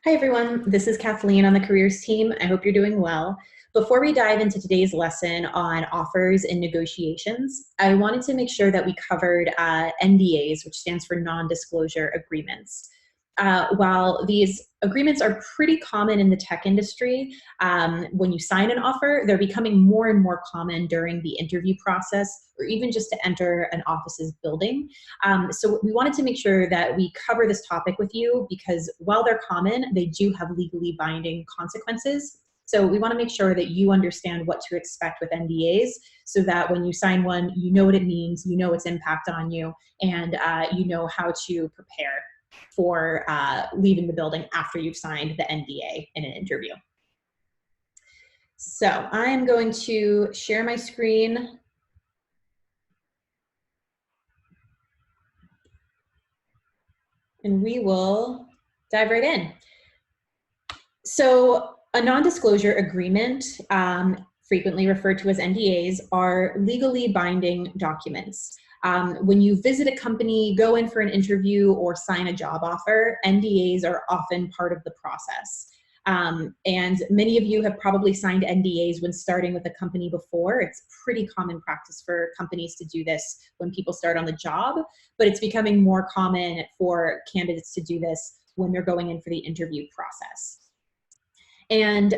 Hi everyone, this is Kathleen on the careers team. I hope you're doing well. Before we dive into today's lesson on offers and negotiations, I wanted to make sure that we covered NDAs, which stands for non-disclosure agreements. While these agreements are pretty common in the tech industry, when you sign an offer, they're becoming more and more common during the interview process or even just to enter an office's building. So we wanted to make sure that we cover this topic with you because while they're common, they do have legally binding consequences. So we want to make sure that you understand what to expect with NDAs so that when you sign one, you know what it means, you know its impact on you, and you know how to prepare for leaving the building after you've signed the NDA in an interview. So I'm going to share my screen. And we will dive right in. So a non-disclosure agreement, frequently referred to as NDAs, are legally binding documents. When you visit a company, go in for an interview, or sign a job offer, NDAs are often part of the process. And many of you have probably signed NDAs when starting with a company before. It's pretty common practice for companies to do this when people start on the job, but it's becoming more common for candidates to do this when they're going in for the interview process. And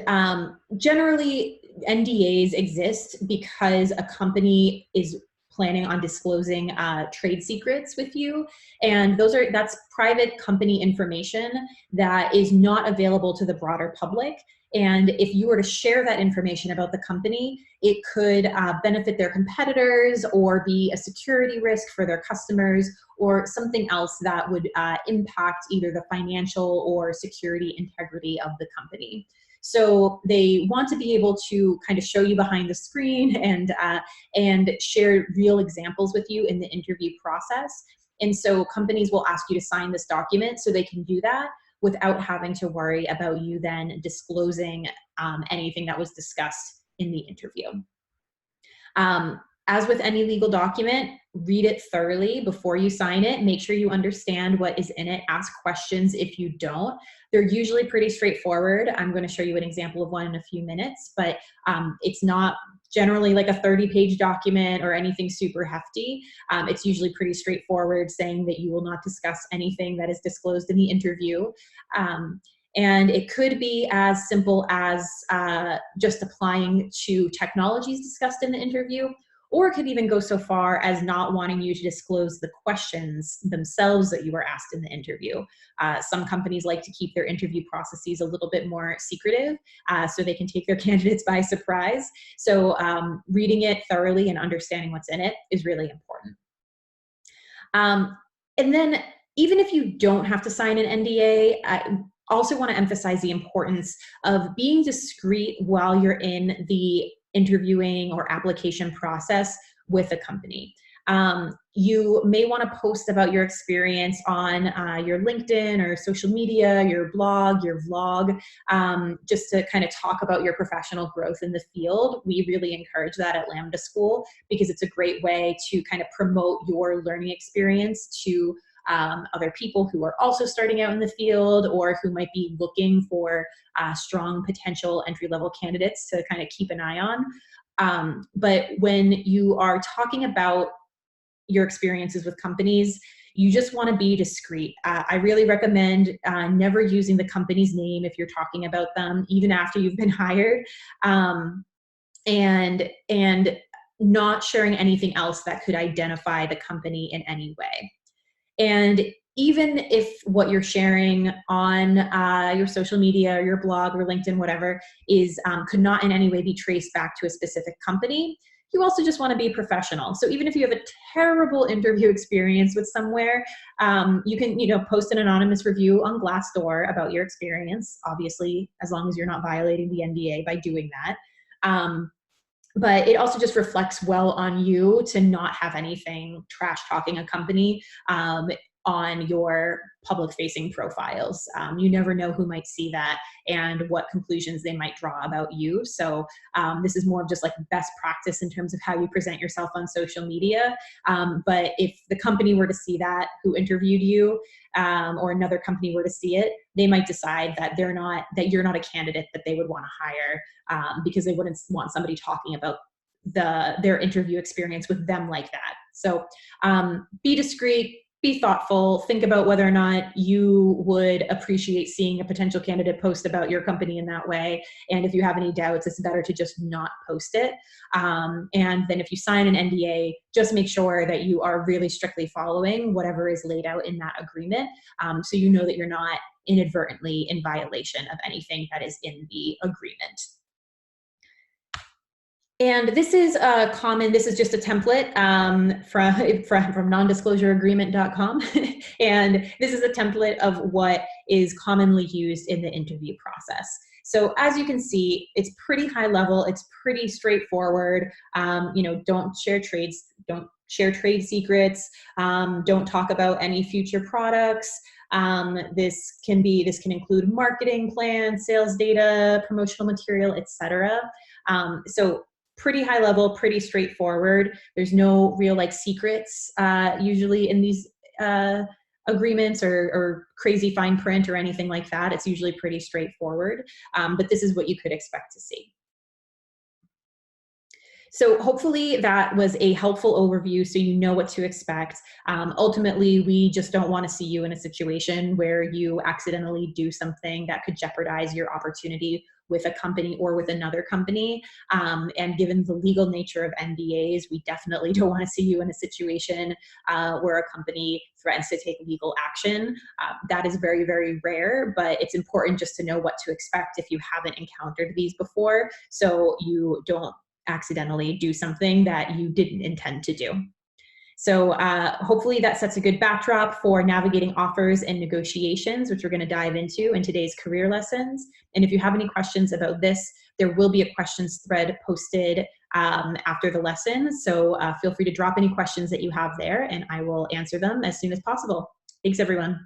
generally, NDAs exist because a company is planning on disclosing trade secrets with you, and that's private company information that is not available to the broader public. And if you were to share that information about the company, it could benefit their competitors or be a security risk for their customers or something else that would impact either the financial or security integrity of the company. So they want to be able to kind of show you behind the screen and share real examples with you in the interview process. And so companies will ask you to sign this document so they can do that without having to worry about you then disclosing anything that was discussed in the interview. As with any legal document, read it thoroughly before you sign it. Make sure you understand what is in it. Ask questions if you don't. They're usually pretty straightforward. I'm going to show you an example of one in a few minutes, but it's not generally like a 30-page document or anything super hefty. It's usually pretty straightforward, saying that you will not discuss anything that is disclosed in the interview. And it could be as simple as just applying to technologies discussed in the interview, or it could even go so far as not wanting you to disclose the questions themselves that you were asked in the interview. Some companies like to keep their interview processes a little bit more secretive so they can take their candidates by surprise. So reading it thoroughly and understanding what's in it is really important. And then even if you don't have to sign an NDA, I also want to emphasize the importance of being discreet while you're in the interviewing or application process with a company. You may want to post about your experience on your LinkedIn or social media, your blog, your vlog, just to kind of talk about your professional growth in the field. We really encourage that at Lambda School because it's a great way to kind of promote your learning experience to other people who are also starting out in the field or who might be looking for strong potential entry-level candidates to kind of keep an eye on. But when you are talking about your experiences with companies, you just want to be discreet. I really recommend never using the company's name if you're talking about them, even after you've been hired, and not sharing anything else that could identify the company in any way. And even if what you're sharing on your social media or your blog or LinkedIn, whatever, is could not in any way be traced back to a specific company, you also just want to be professional. So even if you have a terrible interview experience with somewhere, you can post an anonymous review on Glassdoor about your experience, obviously, as long as you're not violating the NDA by doing that. But it also just reflects well on you to not have anything trash talking a company on your public facing profiles. You never know who might see that and what conclusions they might draw about you. So this is more of just like best practice in terms of how you present yourself on social media. But if the company were to see that, who interviewed you, or another company were to see it, they might decide that you're not a candidate that they would want to hire, because they wouldn't want somebody talking about their interview experience with them like that. So be discreet, be thoughtful, think about whether or not you would appreciate seeing a potential candidate post about your company in that way. And if you have any doubts, it's better to just not post it. And then if you sign an NDA, just make sure that you are really strictly following whatever is laid out in that agreement, so you know that you're not inadvertently in violation of anything that is in the agreement. And this is this is just a template from nondisclosureagreement.com. And this is a template of what is commonly used in the interview process. So as you can see, it's pretty high level. It's pretty straightforward. Don't share trade secrets. Don't talk about any future products. This can include marketing plans, sales data, promotional material, etc. So pretty high level, pretty straightforward. There's no real secrets usually in these agreements or crazy fine print or anything like that. It's usually pretty straightforward, but this is what you could expect to see. So hopefully that was a helpful overview so you know what to expect. Ultimately, we just don't want to see you in a situation where you accidentally do something that could jeopardize your opportunity with a company or with another company. And given the legal nature of NDAs, we definitely don't want to see you in a situation where a company threatens to take legal action. That is very, very rare, but it's important just to know what to expect if you haven't encountered these before, so you don't accidentally do something that you didn't intend to do. So hopefully that sets a good backdrop for navigating offers and negotiations, which we're going to dive into in today's career lessons. And if you have any questions about this, there will be a questions thread posted after the lesson. So feel free to drop any questions that you have there, and I will answer them as soon as possible. Thanks, everyone.